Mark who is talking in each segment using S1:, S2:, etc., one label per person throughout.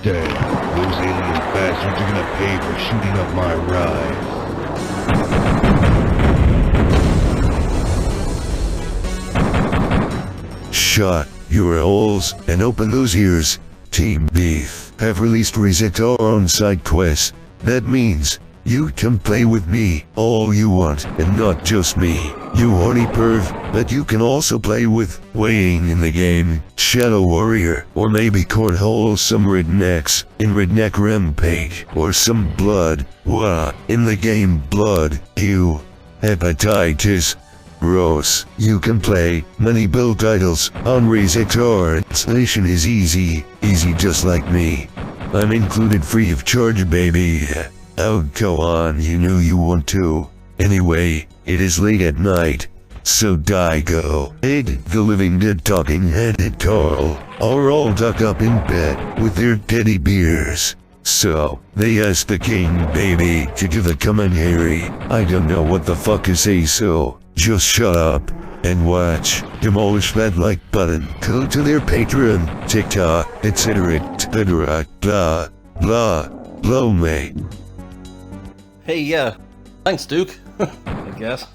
S1: dead. Those alien bastards are gonna pay for shooting up my ride. Shut your holes and open those ears. Team Beef have released Raze XR on side quests. That means you can play with me all you want, and not just me, you horny perv, but you can also play with weighing in the game, Shadow Warrior, or maybe cornhole some rednecks in Redneck Rampage, or some blood, in the game Blood, Ew, Hepatitis, Gross. You can play many build titles on Raze XR. Installation is easy just like me. I'm included free of charge, baby. Oh, go on, you knew you want to. Anyway, it is late at night, so go. Ed, the living dead talking-headed Carl, are all tucked up in bed with their teddy bears. So, they asked the king, baby, to do the commentary. I don't know what the fuck to say, so just shut up and watch. Demolish that like button. Go to their Patreon, TikTok, etc. Blah, blah, blah, mate.
S2: Hey, yeah. Thanks, Duke. I guess.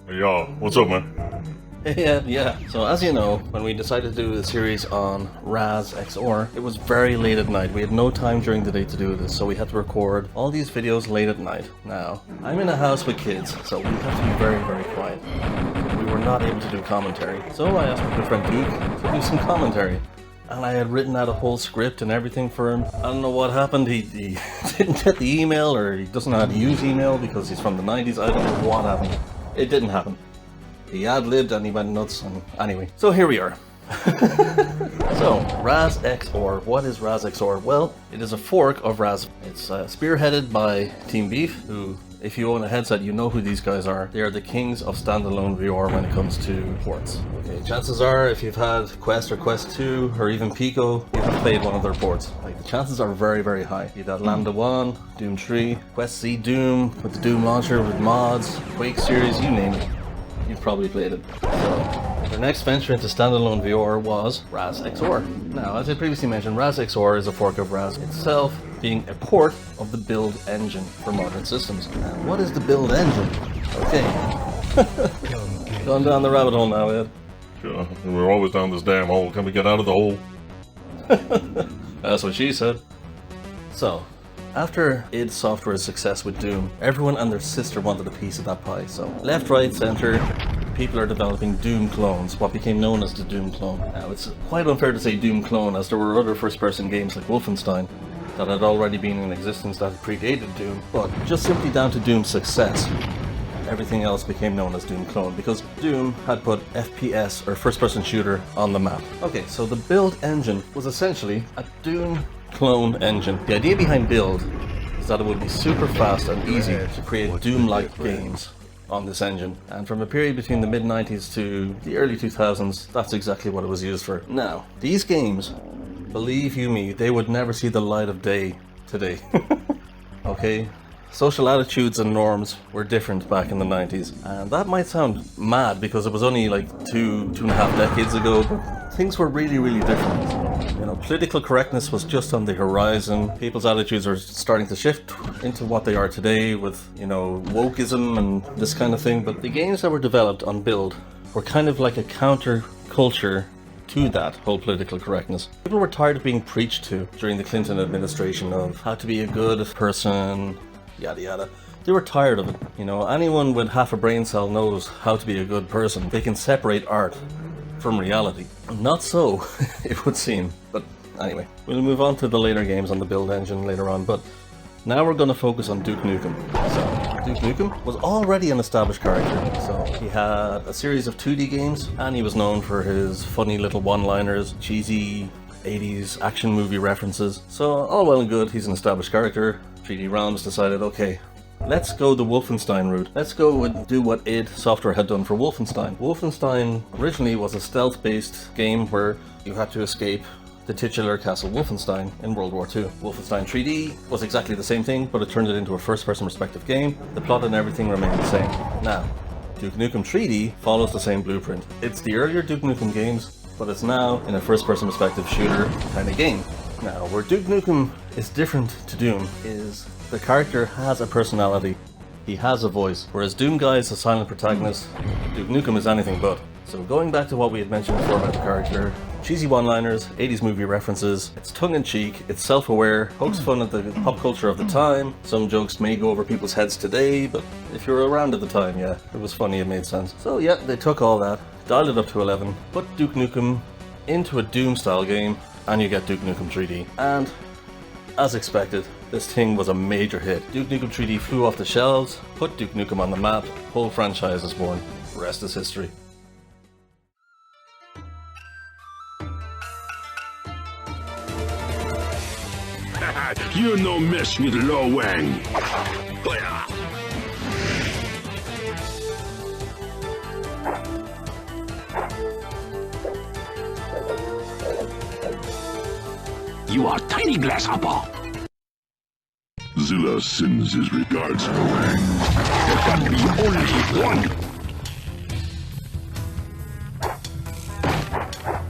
S3: Hey, y'all. What's up, man?
S2: Yeah. So, as you know, when we decided to do the series on Raz XR, it was very late at night. We had no time during the day to do this, so we had to record all these videos late at night. Now, I'm in a house with kids, so we have to be very, very quiet. We were not able to do commentary. So I asked my good friend Duke to do some commentary. And I had written out a whole script and everything for him. I don't know what happened. He didn't get the email, or he doesn't know how to use email because he's from the 90s. I don't know what happened. It didn't happen. He ad-libbed and he went nuts, and anyway. So here we are. So, Raz XR. What is Raz XR? Well, it is a fork of Raz. It's spearheaded by Team Beef, who, if you own a headset, you know who these guys are. They are the kings of standalone VR when it comes to ports. Okay, chances are, if you've had Quest or Quest 2, or even Pico, you have played one of their ports. Like, the chances are very, very high. You got Lambda 1, Doom 3, Quest C Doom, with the Doom launcher, with mods, Quake series, you name it. You've probably played it. So, their next venture into standalone VR was Raz XR. Now, as I previously mentioned, Raz XR is a fork of Raz itself, being a port of the build engine for modern systems. Now, what is the build engine? Okay. Going down the rabbit hole now, Ed.
S3: Sure. We're always down this damn hole. Can we get out of the hole?
S2: That's what she said. So, after id Software's success with Doom, everyone and their sister wanted a piece of that pie. So, left, right, center, people are developing Doom clones, what became known as the Doom clone. Now, it's quite unfair to say Doom clone, as there were other first-person games like Wolfenstein that had already been in existence that had predated Doom, but just simply down to Doom's success, everything else became known as Doom clone, because Doom had put FPS, or first-person shooter, on the map. Okay, so the build engine was essentially a Doom clone engine. The idea behind build is that it would be super fast and easy to create Doom-like games on this engine, and from a period between the mid-90s to the early 2000s, that's exactly what it was used for. Now, these games, believe you me, they would never see the light of day today. Okay? Social attitudes and norms were different back in the 90s, and that might sound mad because it was only like two and a half decades ago, but things were really, really different. You know, political correctness was just on the horizon. People's attitudes are starting to shift into what they are today with, you know, wokeism and this kind of thing, but the games that were developed on build were kind of like a counter-culture to that whole political correctness. People were tired of being preached to during the Clinton administration of how to be a good person, yada yada. They were tired of it. You know, anyone with half a brain cell knows how to be a good person. They can separate art from reality. Not so, it would seem. But anyway, we'll move on to the later games on the build engine later on, but now we're going to focus on Duke Nukem. So, Duke Nukem was already an established character. So, he had a series of 2D games, and he was known for his funny little one-liners, cheesy 80s action movie references. So, all well and good, he's an established character. 3D Realms decided, okay, let's go the Wolfenstein route. Let's go and do what id Software had done for Wolfenstein. Wolfenstein originally was a stealth-based game where you had to escape the titular castle Wolfenstein in World War II. Wolfenstein 3D was exactly the same thing, but it turned it into a first-person perspective game. The plot and everything remained the same. Now, Duke Nukem 3D follows the same blueprint. It's the earlier Duke Nukem games, but it's now in a first-person perspective shooter kind of game. Now, where Duke Nukem is different to Doom is the character has a personality. He has a voice. Whereas Doom Guy is a silent protagonist, Duke Nukem is anything but. So going back to what we had mentioned before about the character, cheesy one-liners, 80s movie references, it's tongue-in-cheek, it's self-aware, pokes fun at the pop culture of the time. Some jokes may go over people's heads today, but if you were around at the time, yeah, it was funny, it made sense. So yeah, they took all that, dialed it up to 11, put Duke Nukem into a Doom-style game, and you get Duke Nukem 3D. And, as expected, this thing was a major hit. Duke Nukem 3D flew off the shelves, put Duke Nukem on the map, whole franchise is born. Rest is history.
S4: You no mess with Lo Wang. You are tiny grasshopper. Zilla sends his regards, Lo Wang. There can be only one.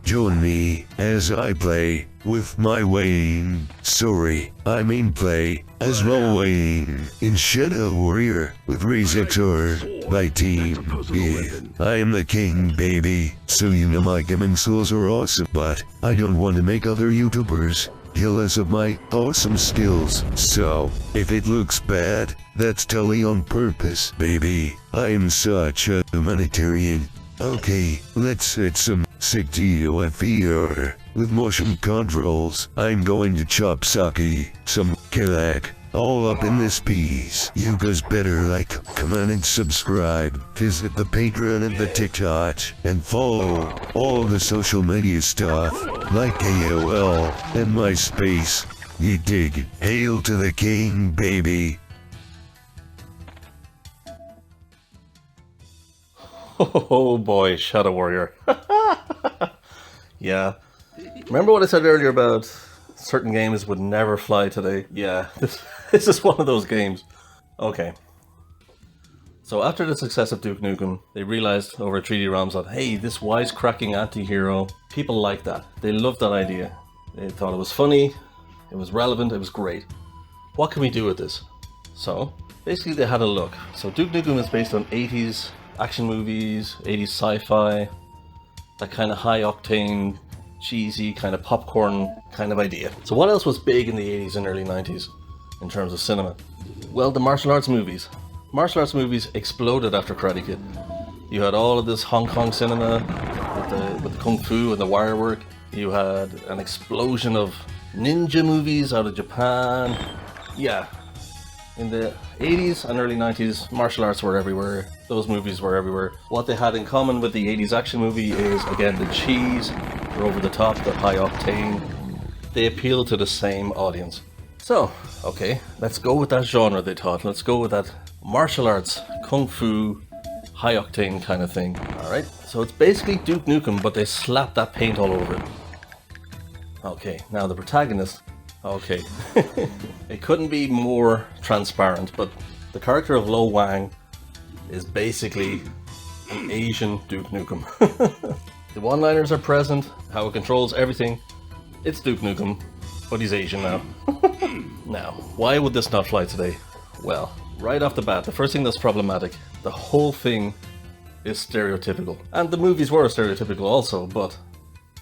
S1: Join me as I play with my Wayne. Sorry, I mean play as my Wayne in Shadow Warrior with Raze XR by Team Beef. I am the king, baby. So you know my gaming skills are awesome, but I don't want to make other YouTubers jealous of my awesome skills. So, if it looks bad, that's totally on purpose, baby. I am such a humanitarian. Okay, let's hit some sick VR with motion controls. I'm going to chop sake, some kalak, all up in this piece. You guys better like, comment and subscribe. Visit the Patreon and the TikTok, and follow all the social media stuff, like AOL and MySpace. You dig? Hail to the king, baby.
S2: Oh boy, Shadow Warrior. Yeah. Remember what I said earlier about certain games would never fly today? Yeah, this is one of those games. Okay. So after the success of Duke Nukem, they realized over 3D ROMs that, hey, this wisecracking anti-hero, people like that. They loved that idea. They thought it was funny, it was relevant, it was great. What can we do with this? So, basically they had a look. So Duke Nukem is based on 80s action movies, 80s sci-fi, that kind of high-octane, cheesy, kind of popcorn kind of idea. So what else was big in the 80s and early 90s in terms of cinema? Well, the martial arts movies. Martial arts movies exploded after Karate Kid. You had all of this Hong Kong cinema with the kung fu and the wire work. You had an explosion of ninja movies out of Japan. Yeah. In the 80s and early 90s, martial arts were everywhere. Those movies were everywhere. What they had in common with the 80s action movie is, again, the cheese, they're over the top, they're high octane. They appeal to the same audience. So, okay, let's go with that genre, they thought. Let's go with that martial arts, kung fu, high octane kind of thing. Alright, so it's basically Duke Nukem, but they slapped that paint all over it. Okay, now the protagonist. Okay, it couldn't be more transparent, but the character of Lo Wang is basically an Asian Duke Nukem. The one-liners are present, how it controls everything. It's Duke Nukem, but he's Asian now. Now, why would this not fly today? Well, right off the bat, the first thing that's problematic, the whole thing is stereotypical. And the movies were stereotypical also, but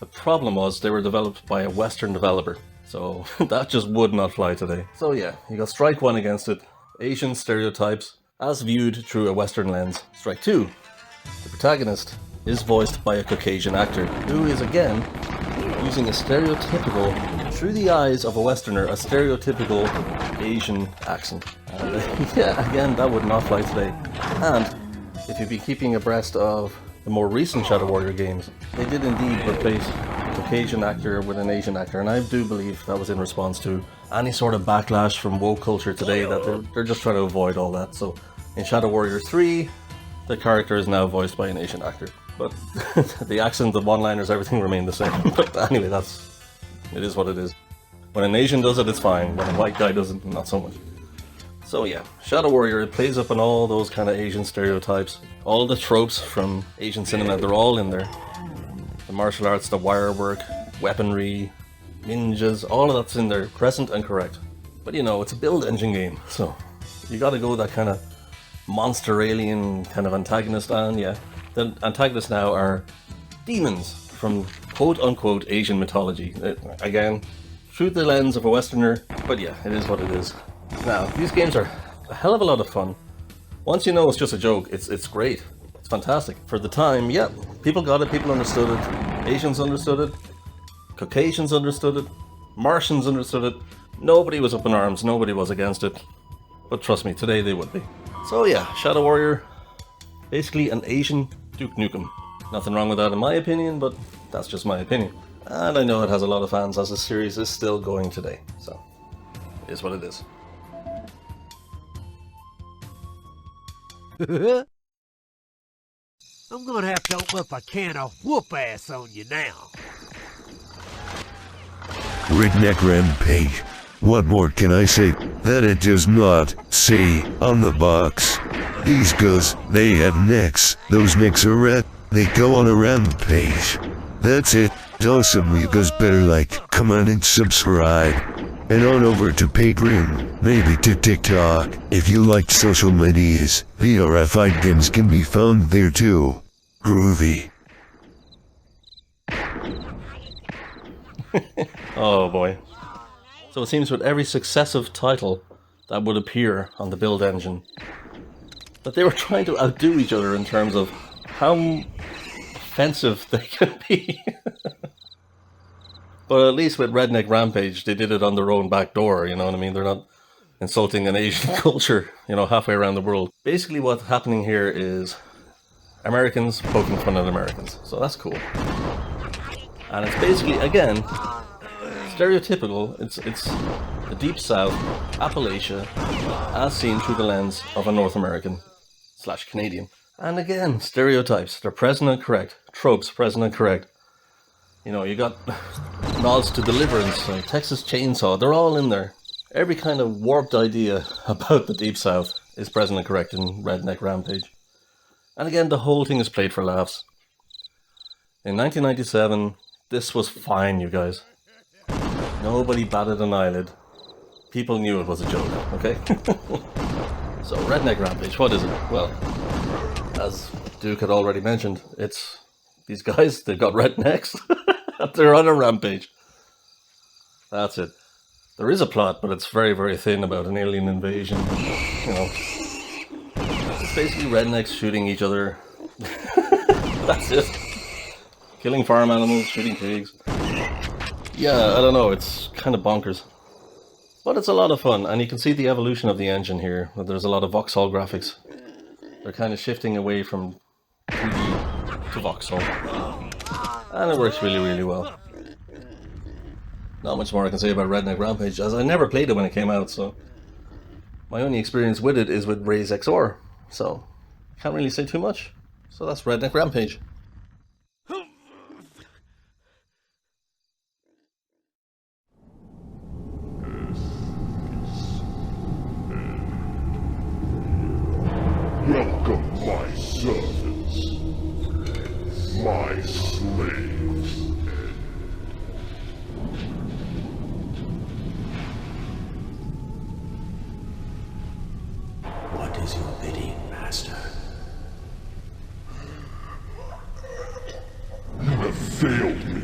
S2: the problem was they were developed by a Western developer. So that just would not fly today. So yeah, you got strike one against it. Asian stereotypes as viewed through a Western lens. Strike two, the protagonist is voiced by a Caucasian actor who is again using a stereotypical, through the eyes of a Westerner, a stereotypical Asian accent. And yeah, again, that would not fly today. And if you'd be keeping abreast of the more recent Shadow Warrior games, they did indeed replace Caucasian actor with an Asian actor, and I do believe that was in response to any sort of backlash from woke culture today, that they're just trying to avoid all that. So in Shadow Warrior 3, the character is now voiced by an Asian actor, but the accent, the one-liners, everything remain the same. But anyway, it is what it is. When an Asian does it, it's fine. When a white guy does it, not so much. So yeah, Shadow Warrior, it plays up on all those kind of Asian stereotypes. All the tropes from Asian cinema, they're all in there. The martial arts, the wire work, weaponry, ninjas, all of that's in there, present and correct. But you know, it's a build engine game, so you gotta go that kind of monster alien kind of antagonist, and yeah, the antagonists now are demons from quote-unquote Asian mythology. Again, through the lens of a Westerner, but yeah, it is what it is. Now, these games are a hell of a lot of fun. Once you know it's just a joke, it's great. It's fantastic. For the time, yeah, people got it, people understood it. Asians understood it. Caucasians understood it. Martians understood it. Nobody was up in arms, nobody was against it. But trust me, today they would be. So yeah, Shadow Warrior, basically an Asian Duke Nukem. Nothing wrong with that in my opinion, but that's just my opinion. And I know it has a lot of fans as the series is still going today, so it is what it is.
S5: I'm gonna have to open up a can of whoop ass on you now.
S1: Redneck Rampage. What more can I say that it does not say on the box? These guys, they have necks. Those necks are red. They go on a rampage. That's it. Awesome. You guys better like, comment and subscribe. And on over to Patreon, maybe to TikTok. If you like social medias, VRified Games can be found there too. Groovy.
S2: Oh boy. So it seems with every successive title that would appear on the build engine, that they were trying to outdo each other in terms of how offensive they can be. But at least with Redneck Rampage, they did it on their own back door, you know what I mean? They're not insulting an Asian culture, you know, halfway around the world. Basically what's happening here is Americans poking fun at Americans. So that's cool. And it's basically, again, stereotypical. It's the Deep South, Appalachia, as seen through the lens of a North American / Canadian. And again, stereotypes. They're present and correct. Tropes, present and correct. You know, you got nods to Deliverance, like Texas Chainsaw. They're all in there. Every kind of warped idea about the Deep South is present and correct in Redneck Rampage. And again, the whole thing is played for laughs. In 1997, this was fine, you guys. Nobody batted an eyelid. People knew it was a joke, okay? So, Redneck Rampage, what is it? Well, as Duke had already mentioned, it's these guys, they've got rednecks. They're on a rampage. That's it. There is a plot, but it's very, very thin about an alien invasion. You know, it's basically rednecks shooting each other. That's it. Killing farm animals, shooting pigs. Yeah, I don't know, it's kind of bonkers. But it's a lot of fun, and you can see the evolution of the engine here. There's a lot of Vauxhall graphics. They're kind of shifting away from 2D to Vauxhall. And it works really, really well. Not much more I can say about Redneck Rampage, as I never played it when it came out, so my only experience with it is with Raze XR, so can't really say too much. So that's Redneck Rampage.
S4: Welcome, my servants, my slaves.
S5: What is your bidding, master?
S4: You have failed me.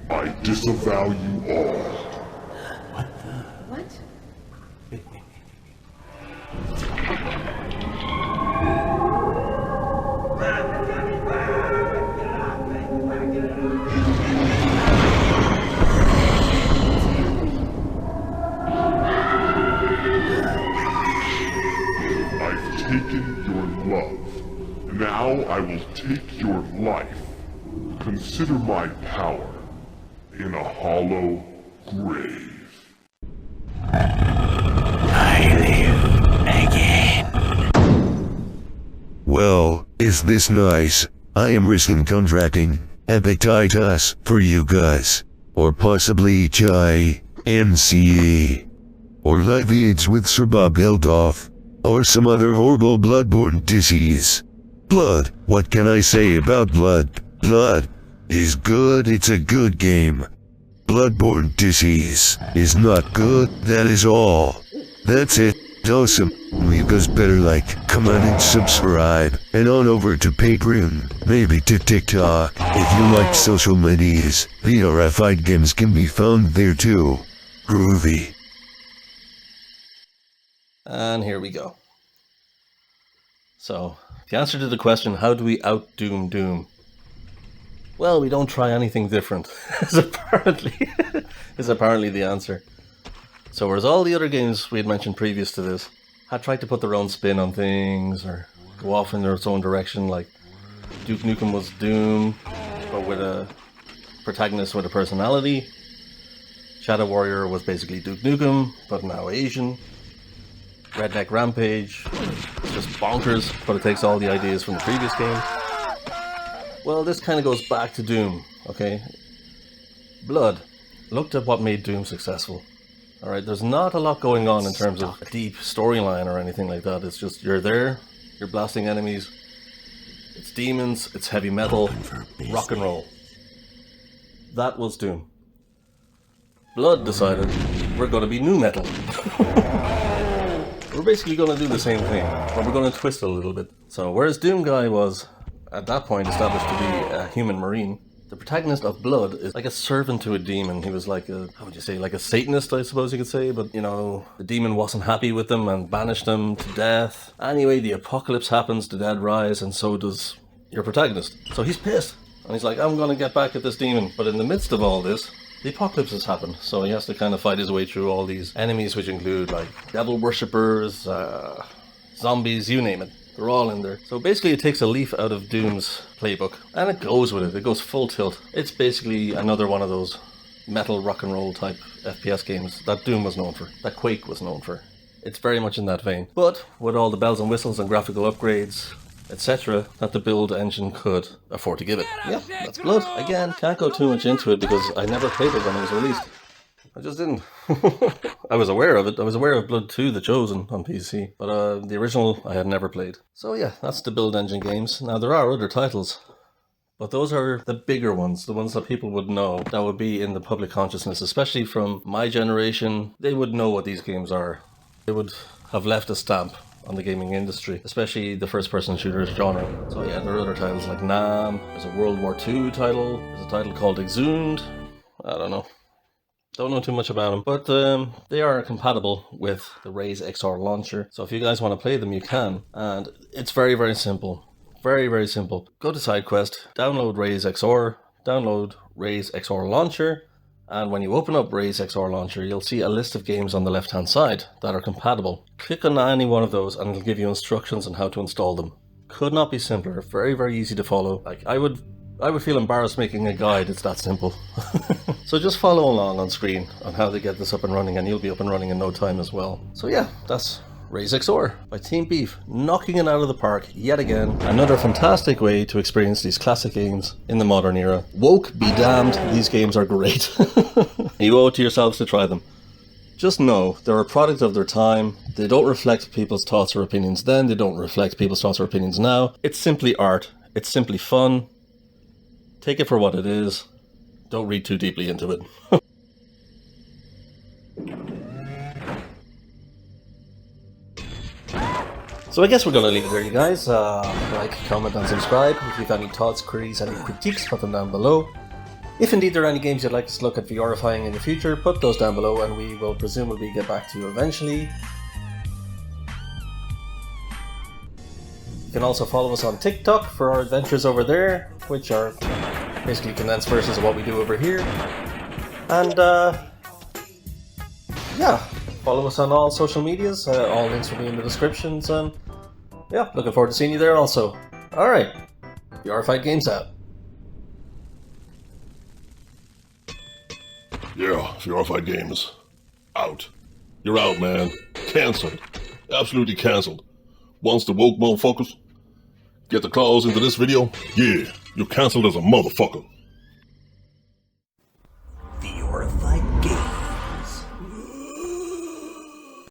S4: I disavow you all.
S6: What?
S4: I've taken your love. Now I will take your life. Consider my power in a hollow grave.
S1: Well, is this nice? I am risking contracting hepatitis for you guys. Or possibly HIV, NCA. Or live AIDS with Sir Bob Geldof. Or some other horrible bloodborne disease. Blood, what can I say about blood? Blood. is good, it's a good game. Bloodborne Disease is not good, that is all. That's it. Awesome. Leave us better like, comment and subscribe, and on over to Patreon, maybe to TikTok. If you like social medias, VRified Games can be found there too. Groovy.
S2: And here we go. So, the answer to the question, how do we out-doom Doom? Well, we don't try anything different, is apparently the answer. So whereas all the other games we had mentioned previous to this had tried to put their own spin on things or go off in their own direction, like Duke Nukem was Doom, but with a protagonist with a personality. Shadow Warrior was basically Duke Nukem, but now Asian. Redneck Rampage, it's just bonkers, but it takes all the ideas from the previous games. Well, this kind of goes back to Doom, okay? Blood looked at what made Doom successful. Alright, there's not a lot going on in terms of a deep storyline or anything like that. It's just, you're there, you're blasting enemies. It's demons, it's heavy metal, rock and roll. That was Doom. Blood decided, we're going to be new metal. We're basically going to do the same thing, but we're going to twist it a little bit. So, whereas Doom Guy was, at that point, established to be a human marine, the protagonist of Blood is like a servant to a demon. He was like a, how would you say, like a Satanist, I suppose you could say, but, you know, the demon wasn't happy with them and banished them to death. Anyway, the apocalypse happens, the dead rise, and so does your protagonist. So he's pissed, and he's like, I'm going to get back at this demon. But in the midst of all this, the apocalypse has happened, so he has to kind of fight his way through all these enemies, which include, like, devil worshippers, zombies, you name it. They're all in there. So basically it takes a leaf out of Doom's playbook, and it goes with it. It goes full tilt. It's basically another one of those metal rock and roll type FPS games that Doom was known for, that Quake was known for. It's very much in that vein. But with all the bells and whistles and graphical upgrades, etc., that the build engine could afford to give it. Yeah, that's Blood. Again, can't go too much into it because I never played it when it was released. I just didn't. I was aware of it. I was aware of Blood 2, The Chosen, on PC. But the original I had never played. So yeah, that's the build engine games. Now there are other titles. But those are the bigger ones. The ones that people would know. That would be in the public consciousness. Especially from my generation. They would know what these games are. They would have left a stamp on the gaming industry. Especially the first person shooters genre. So yeah, there are other titles like Nam. There's a World War II title. There's a title called Exhumed. I don't know. Don't know too much about them, but they are compatible with the Raze XR launcher. So if you guys want to play them, you can. And it's very, very simple. Very, very simple. Go to SideQuest, download Raze XR, download Raze XR launcher, and when you open up Raze XR launcher, you'll see a list of games on the left-hand side that are compatible. Click on any one of those and it'll give you instructions on how to install them. Could not be simpler. Very, very easy to follow. Like, I would feel embarrassed making a guide, it's that simple. So just follow along on screen on how to get this up and running, and you'll be up and running in no time as well. So yeah, that's Raze XR by Team Beef, knocking it out of the park yet again. Another fantastic way to experience these classic games in the modern era. Woke be damned, these games are great. You owe it to yourselves to try them. Just know they're a product of their time. They don't reflect people's thoughts or opinions then. They don't reflect people's thoughts or opinions now. It's simply art. It's simply fun. Take it for what it is. Don't read too deeply into it. So I guess we're going to leave it there, you guys. Like, comment and subscribe. If you've any thoughts, queries, any critiques, put them down below. If indeed there are any games you'd like us to look at VRifying in the future, put those down below and we will presumably get back to you eventually. You can also follow us on TikTok for our adventures over there, which are basically condensed versions of what we do over here. And yeah, follow us on all social medias. All links will be in the descriptions, and yeah, looking forward to seeing you there also. Alright, VRified Games out.
S3: Yeah, VRified Games. Out. You're out, man. Cancelled. Absolutely cancelled. Once the woke motherfuckers get the claws into this video, yeah, you're cancelled as a motherfucker.